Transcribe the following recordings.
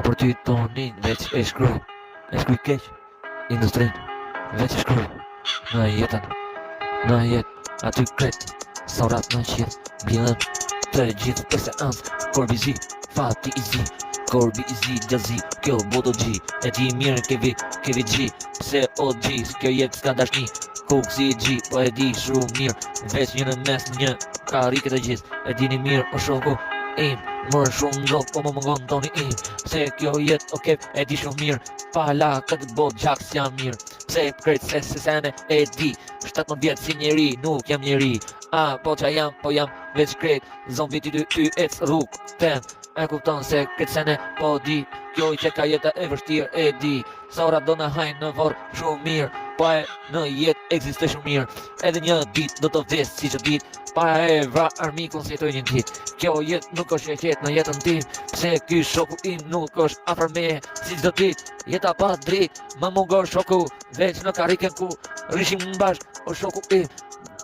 për ty tonin veç e shkruj keq industrin, veç e shkruj në jetën, në jetë aty kret, sorat në qiet, bjellën të gjithë për seansë, korbi zi, fati i zi, korbi i zi, gjazi, kjo bodo gji, e gji mirë kevi gji, pse o gji, kjo jetë s'ka dashni, kuk si gji, po e di shumë mirë, veç një në mes një karike të gjithë, e dini mirë o shoku im, mërë shumë ndrok, po më mëngon toni im, pse kjo jetë o kep, e di shumë mirë, pala këtë bot gjak s'jam mirë, pse krejt se sene e di, 17 vjetë si njeri, nuk jam njeri, po qa jam, po jam veç krejt, zombi ty ec rrug, tem, e kupton se krejt sene, po di, kjo i që ka jeta e vështirë, e di, sora do në hajnë në vorë shumë mirë, pa e në jetë eksiste shumë mirë, edhe një dit do të vesë si që dit, pa e vra armikun si jetoj një dit, kjo jetë nuk është e qetë në jetën tim, pse ky shoku im nuk është afër meje si çdo dit, jeta pa drejt, më mungon shoku, veç në karikën ku rishim bashk, o shoku im,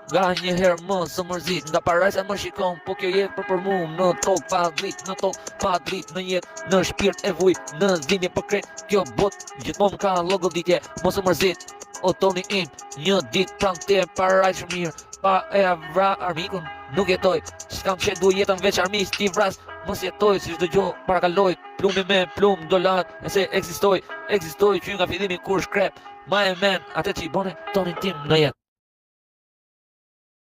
nga një herë më së mërzit, nga paraj se më shikon, po kjo jetë për mu, në tokë pa drit, në tokë pa drit, në jetë, në shpirt e vuj, në zdimje për kret, kjo bot, gjithmon ka logoditje, mos më mërzit, o toni im, një dit pran te paraj shumë mirë, pa e vra armikun, nuk jetoj, s'kam që du jetën veç armis, ti vras, mos jetoj, si çdo gjë parakaloj, plumi me plum dolat, e se eksistoj që nga fillimi kur shkrep, ma e men, atë që i bone tonin tim në jetë.